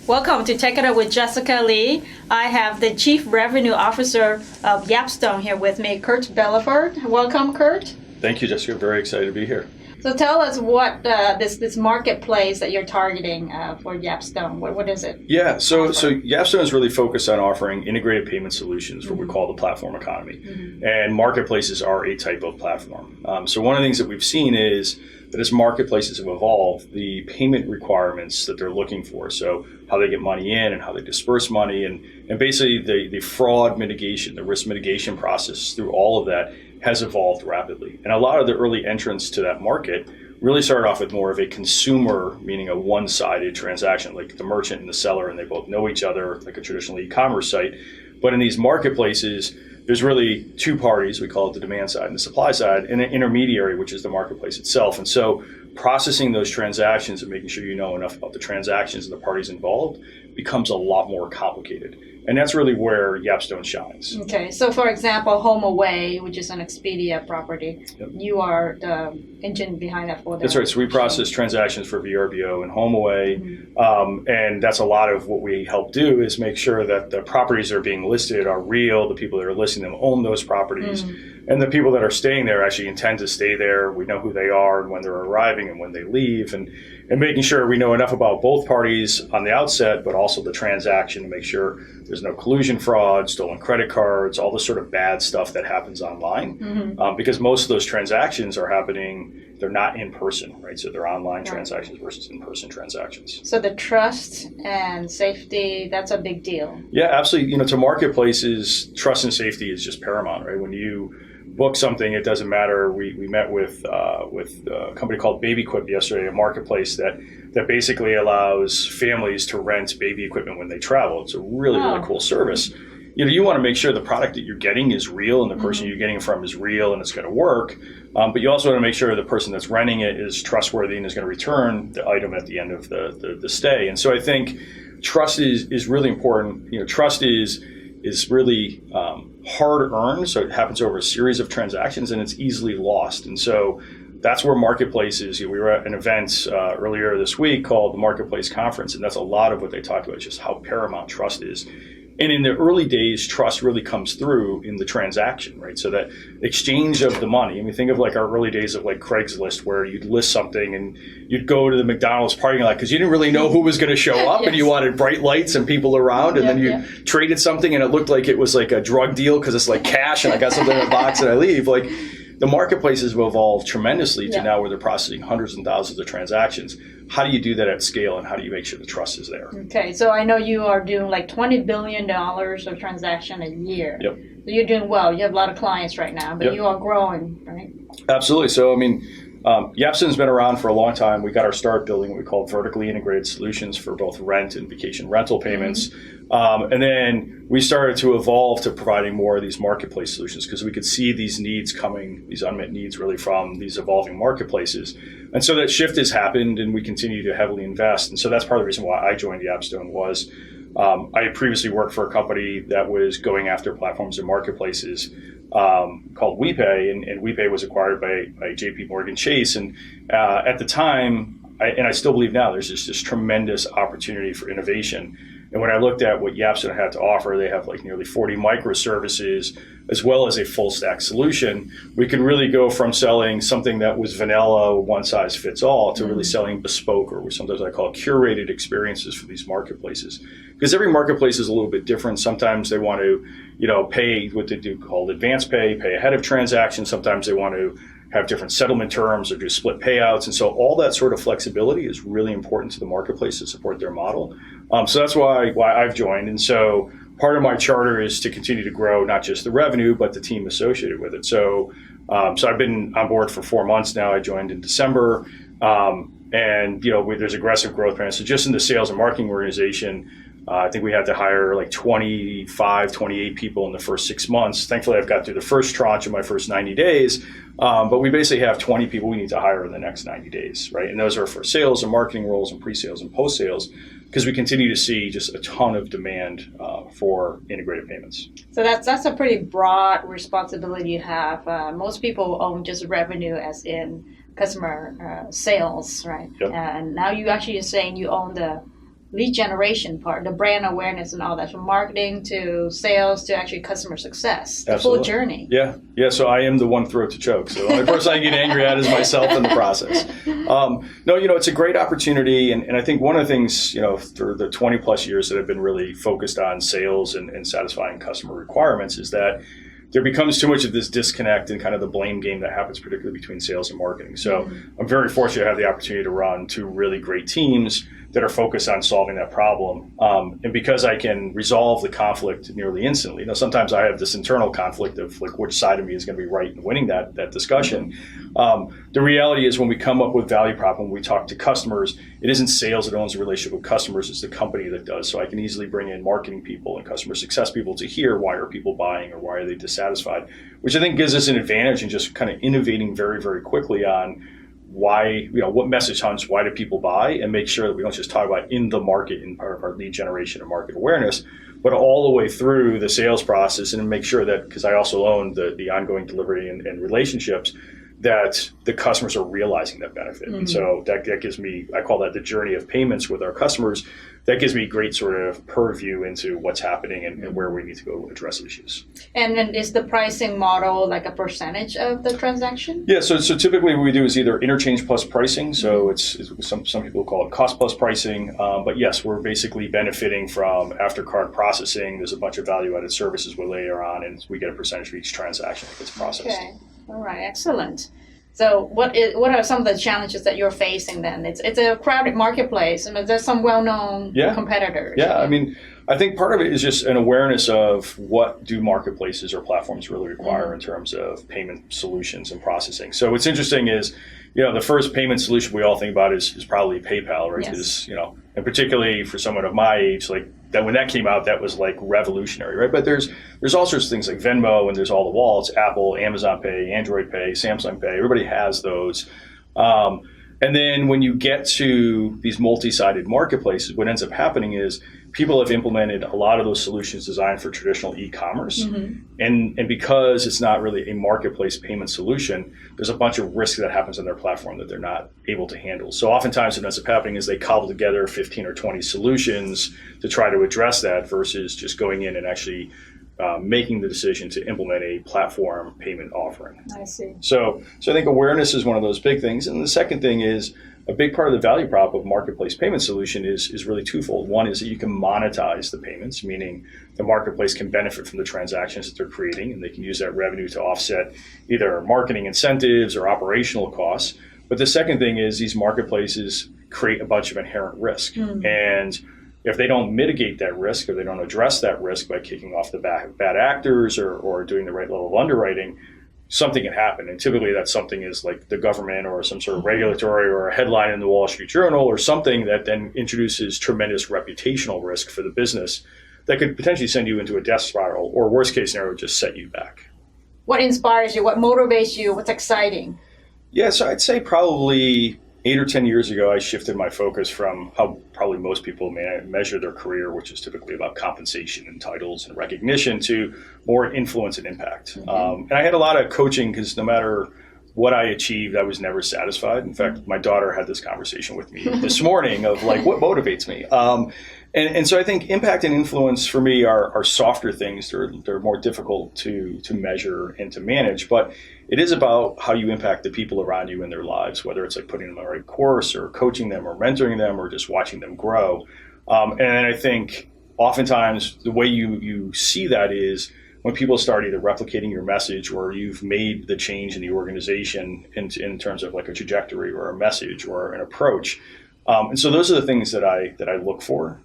Welcome to Take It Up with Jessica Lee. I have the Chief Revenue Officer of YapStone here with me, Kurt Bilafer. Welcome, Kurt. Thank you, Jessica. Very excited to be here. So tell us what this marketplace that you're targeting for YapStone. What is it? Yeah, so YapStone is really focused on offering integrated payment solutions, what we call the platform economy. And marketplaces are a type of platform. So one of the things that we've seen is that as marketplaces have evolved, the payment requirements that they're looking for, so how they get money in and how they disperse money, and basically the fraud mitigation, the risk mitigation process through all of that has evolved rapidly. And a lot of the early entrants to that market really started off with more of a consumer, meaning a one-sided transaction, like the merchant and the seller, and they both know each other, like a traditional e-commerce site. But in these marketplaces, there's really two parties, we call it the demand side and the supply side, and an intermediary, which is the marketplace itself. And so processing those transactions and making sure you know enough about the transactions and the parties involved becomes a lot more complicated. And that's really where YapStone shines. Okay, so for example, HomeAway, which is an Expedia property, you are the engine behind that for them. That's right. So we process transactions for VRBO and HomeAway, and that's a lot of what we help do is make sure that the properties that are being listed are real, the people that are listing them own those properties, and the people that are staying there actually intend to stay there. We know who they are and when they're arriving and when they leave, and making sure we know enough about both parties on the outset, but also the transaction to make sure there's no collusion fraud, stolen credit cards, all the sort of bad stuff that happens online. Because most of those transactions are happening, they're not in person, right? So they're online transactions versus in-person transactions. So the trust and safety, that's a big deal. Yeah, absolutely. To marketplaces, trust and safety is just paramount, right? When you book something, it doesn't matter. We met with a company called BabyQuip yesterday, a marketplace that basically allows families to rent baby equipment when they travel. It's a really cool service. You want to make sure the product that you're getting is real and the person you're getting it from is real and it's going to work. But you also want to make sure the person that's renting it is trustworthy and is going to return the item at the end of the stay. And so I think trust is really important. Trust is really hard earned, so it happens over a series of transactions and it's easily lost. And so that's where marketplaces, we were at an event earlier this week called the Marketplace Conference, and that's a lot of what they talked about, just how paramount trust is. And in the early days, trust really comes through in the transaction, right? So that exchange of the money. I mean, think of like our early days of like Craigslist, where you'd list something and you'd go to the McDonald's parking lot because you didn't really know who was going to show up, and you wanted bright lights and people around, and then you traded something and it looked like it was like a drug deal because it's like cash and I got something in a box and I leave. Like, the marketplaces have evolved tremendously to now where they're processing hundreds and thousands of transactions. How do you do that at scale, and how do you make sure the trust is there? Okay, so I know you are doing like $20 billion of transaction a year. Yep. So you're doing well. You have a lot of clients right now, but you are growing, right? Absolutely. So, I mean, YapStone's been around for a long time. We got our start building what we call vertically integrated solutions for both rent and vacation rental payments. And then we started to evolve to providing more of these marketplace solutions because we could see these needs coming, these unmet needs really from these evolving marketplaces. And so that shift has happened and we continue to heavily invest. And so that's part of the reason why I joined YapStone was I had previously worked for a company that was going after platforms and marketplaces called WePay, and WePay was acquired by JP Morgan Chase. And at the time, and I still believe now, there's just this tremendous opportunity for innovation. And when I looked at what YapStone had to offer, they have like nearly 40 microservices as well as a full stack solution. We could really go from selling something that was vanilla, one size fits all, to really selling bespoke, or sometimes I call curated experiences for these marketplaces. Because every marketplace is a little bit different. Sometimes they want to, pay what they do called advance pay ahead of transactions. Sometimes they want to have different settlement terms or do split payouts. And so all that sort of flexibility is really important to the marketplace to support their model. So that's why I've joined. And so part of my charter is to continue to grow not just the revenue, but the team associated with it. So I've been on board for 4 months now. I joined in December. And there's aggressive growth plans. So just in the sales and marketing organization, I think we had to hire like 25, 28 people in the first 6 months. Thankfully, I've got through the first tranche of my first 90 days. But we basically have 20 people we need to hire in the next 90 days, right? And those are for sales and marketing roles and pre-sales and post-sales, because we continue to see just a ton of demand for integrated payments. So that's a pretty broad responsibility you have. Most people own just revenue as in customer sales, right? Yep. And now you actually are saying you own the lead generation part, the brand awareness and all that, from marketing to sales to actually customer success, the Absolutely. full journey. Yeah. So I am the one throat to choke. So the only person I get angry at is myself in the process. No, it's a great opportunity. And I think one of the things, for the 20 plus years that I've been really focused on sales and satisfying customer requirements is that there becomes too much of this disconnect and kind of the blame game that happens particularly between sales and marketing. So I'm very fortunate to have the opportunity to run two really great teams that are focused on solving that problem. And because I can resolve the conflict nearly instantly, sometimes I have this internal conflict of like which side of me is going to be right in winning that discussion. The reality is when we come up with value prop, when we talk to customers, it isn't sales that owns the relationship with customers, it's the company that does. So I can easily bring in marketing people and customer success people to hear why are people buying or why are they dissatisfied, which I think gives us an advantage in just kind of innovating very, very quickly on why, what message hunts, why do people buy, and make sure that we don't just talk about in the market in part of our lead generation and market awareness, but all the way through the sales process and make sure that, because I also own the ongoing delivery and relationships, that the customers are realizing that benefit. And so that gives me, I call that the journey of payments with our customers. That gives me great sort of purview into what's happening and where we need to go address issues. And then is the pricing model like a percentage of the transaction? Yeah, so typically what we do is either interchange plus pricing. So it's some people call it cost plus pricing. But yes, we're basically benefiting from after card processing. There's a bunch of value-added services we layer on, and we get a percentage for each transaction that gets processed. Okay. All right, excellent. So what are some of the challenges that you're facing then? It's a crowded marketplace, and there's some well-known competitors. Yeah, I mean, I think part of it is just an awareness of what do marketplaces or platforms really require in terms of payment solutions and processing. So what's interesting is, the first payment solution we all think about is probably PayPal, right? Yes. And particularly for someone of my age, like that when that came out, that was like revolutionary, right? But there's all sorts of things like Venmo, and there's all the wallets, Apple, Amazon Pay, Android Pay, Samsung Pay, everybody has those. And then when you get to these multi-sided marketplaces, what ends up happening is people have implemented a lot of those solutions designed for traditional e-commerce. And because it's not really a marketplace payment solution, there's a bunch of risk that happens on their platform that they're not able to handle. So oftentimes what ends up happening is they cobble together 15 or 20 solutions to try to address that versus just going in and actually making the decision to implement a platform payment offering. I see. So I think awareness is one of those big things. And the second thing is a big part of the value prop of marketplace payment solution is really twofold. One is that you can monetize the payments, meaning the marketplace can benefit from the transactions that they're creating, and they can use that revenue to offset either marketing incentives or operational costs. But the second thing is these marketplaces create a bunch of inherent risk. And if they don't mitigate that risk or they don't address that risk by kicking off the bad actors or doing the right level of underwriting, something can happen. And typically that something is like the government or some sort of regulatory or a headline in the Wall Street Journal or something that then introduces tremendous reputational risk for the business that could potentially send you into a death spiral or worst case scenario, just set you back. What inspires you? What motivates you? What's exciting? Yeah, so I'd say probably 8 or 10 years ago, I shifted my focus from how probably most people measure their career, which is typically about compensation and titles and recognition, to more influence and impact. And I had a lot of coaching because no matter what I achieved, I was never satisfied. In fact, my daughter had this conversation with me this morning of like, what motivates me? And so I think impact and influence for me are softer things. They're more difficult to measure and to manage, but it is about how you impact the people around you in their lives, whether it's like putting them on the right course or coaching them or mentoring them or just watching them grow. And I think oftentimes the way you see that is when people start either replicating your message or you've made the change in the organization in terms of like a trajectory or a message or an approach. And so those are the things that I look for.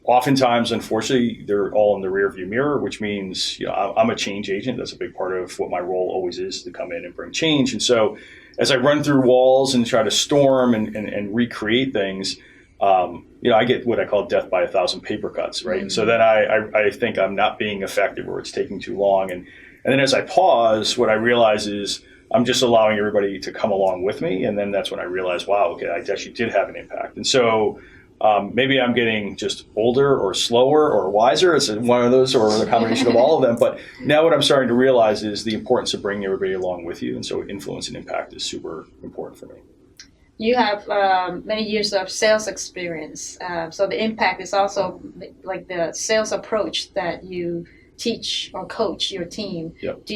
Oftentimes, unfortunately, they're all in the rearview mirror, which means I'm a change agent. That's a big part of what my role always is, to come in and bring change. And so as I run through walls and try to storm and recreate things, I get what I call death by 1,000 paper cuts, right? And so then I think I'm not being effective or it's taking too long. And then as I pause, what I realize is I'm just allowing everybody to come along with me. And then that's when I realize, wow, okay, I actually did have an impact. And so maybe I'm getting just older or slower or wiser. It's one of those or the combination of all of them. But now what I'm starting to realize is the importance of bringing everybody along with you. And so influence and impact is super important for me. you have many years of sales experience. So the impact is also like the sales approach that you teach or coach your team. Yep.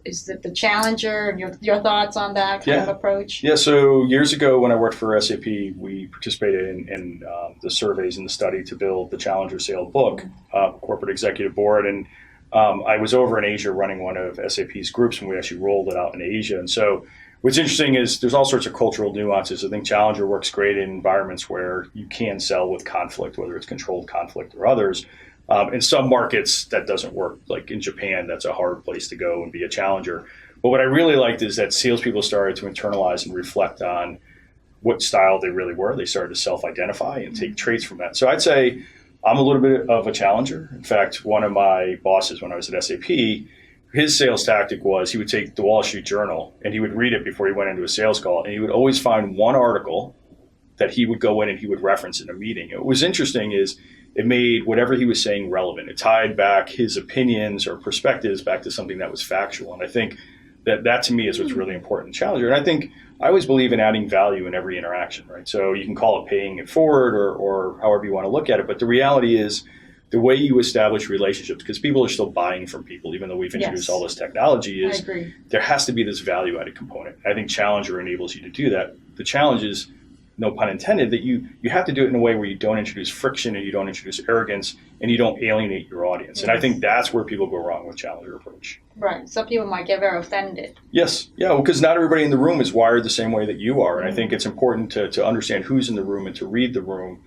Is it the challenger and your thoughts on that kind of approach? Yeah, so years ago when I worked for SAP, we participated in the surveys and the study to build the Challenger Sale book, corporate executive board. And I was over in Asia running one of SAP's groups when we actually rolled it out in Asia. And so what's interesting is there's all sorts of cultural nuances. I think Challenger works great in environments where you can sell with conflict, whether it's controlled conflict or others. In some markets, that doesn't work. Like in Japan, that's a hard place to go and be a challenger. But what I really liked is that salespeople started to internalize and reflect on what style they really were. They started to self-identify and take traits from that. So I'd say I'm a little bit of a challenger. In fact, one of my bosses when I was at SAP, his sales tactic was he would take the Wall Street Journal and he would read it before he went into a sales call. And he would always find one article that he would go in and he would reference in a meeting. What was interesting is it made whatever he was saying relevant. It tied back his opinions or perspectives back to something that was factual. And I think that to me is what's really important in Challenger. And I think I always believe in adding value in every interaction, right? So you can call it paying it forward or however you want to look at it. But the reality is the way you establish relationships, because people are still buying from people, even though we've introduced all this technology, is there has to be this value added component. I think Challenger enables you to do that. The challenge is, no pun intended, that you have to do it in a way where you don't introduce friction and you don't introduce arrogance and you don't alienate your audience. And I think that's where people go wrong with Challenger approach. Right. Some people might get very offended. Yes. Yeah, because not everybody in the room is wired the same way that you are. And I think it's important to understand who's in the room and to read the room.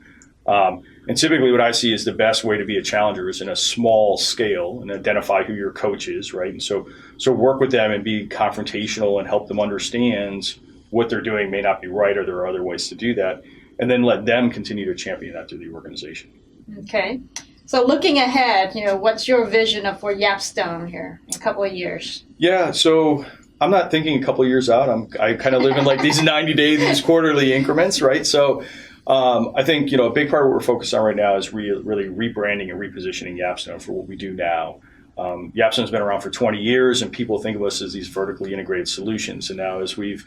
And typically what I see is the best way to be a challenger is in a small scale and identify who your coach is, right? And so work with them and be confrontational and help them understand what they're doing may not be right, or there are other ways to do that, and then let them continue to champion that through the organization. Okay. So looking ahead, what's your vision for YapStone here in a couple of years? Yeah, so I'm not thinking a couple of years out. I kind of live in like these 90-day, these quarterly increments, right? So I think, a big part of what we're focused on right now is really rebranding and repositioning YapStone for what we do now. YapStone's been around for 20 years, and people think of us as these vertically integrated solutions. And now as we've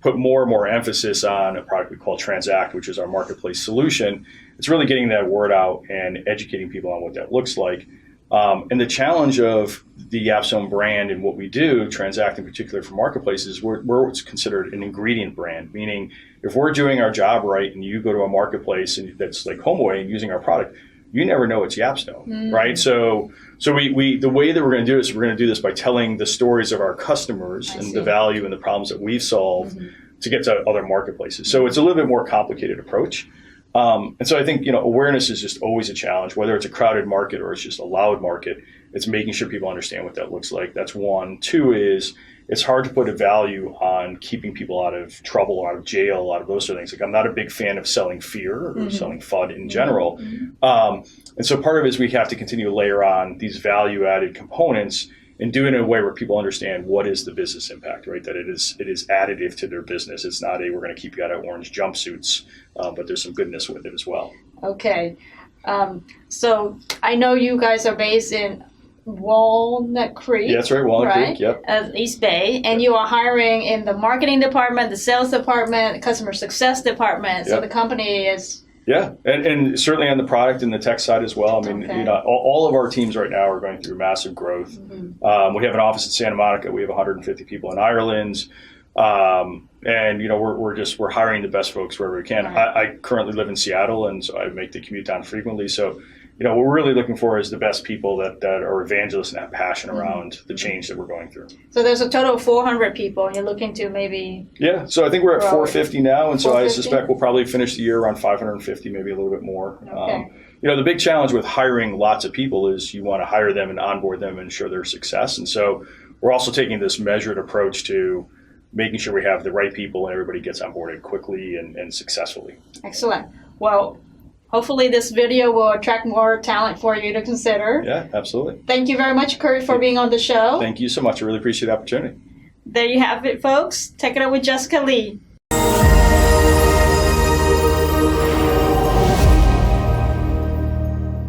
put more and more emphasis on a product we call Transact, which is our marketplace solution, it's really getting that word out and educating people on what that looks like. And the challenge of the YapStone brand and what we do, Transact in particular for marketplaces, we're what's considered an ingredient brand, meaning if we're doing our job right and you go to a marketplace and that's like HomeAway and using our product, you never know it's YapStone, right? So we the way that we're going to do this, we're going to do this by telling the stories of our customers and the value and the problems that we've solved to get to other marketplaces. So it's a little bit more complicated approach. And so I think, awareness is just always a challenge, whether it's a crowded market or it's just a loud market. It's making sure people understand what that looks like. That's one. Two is it's hard to put a value on keeping people out of trouble, out of jail, a lot of those sort of things. Like I'm not a big fan of selling fear or selling FUD in general. And so part of it is we have to continue to layer on these value-added components and do it in a way where people understand what is the business impact, right? That it is additive to their business. It's not we're going to keep you out of orange jumpsuits, but there's some goodness with it as well. Okay. So I know you guys are based in Walnut Creek. Yeah, that's right, Walnut Creek, yep. East Bay, and you are hiring in the marketing department, the sales department, the customer success department. So the company is... Yeah, and certainly on the product and the tech side as well. I mean, all of our teams right now are going through massive growth. We have an office in Santa Monica. We have 150 people in Ireland. And we're hiring the best folks wherever we can. I currently live in Seattle, and so I make the commute down frequently. So, what we're really looking for is the best people that are evangelists and have passion around the change that we're going through. So there's a total of 400 people, and you're looking to maybe... Yeah, so I think we're at 450 now, and so I suspect we'll probably finish the year around 550, maybe a little bit more. Okay. The big challenge with hiring lots of people is you want to hire them and onboard them and ensure their success. And so we're also taking this measured approach to making sure we have the right people and everybody gets onboarded quickly and successfully. Excellent. Well, hopefully this video will attract more talent for you to consider. Yeah, absolutely. Thank you very much, Kurt, for being on the show. Thank you so much. I really appreciate the opportunity. There you have it, folks. Take it up with Jessica Lee.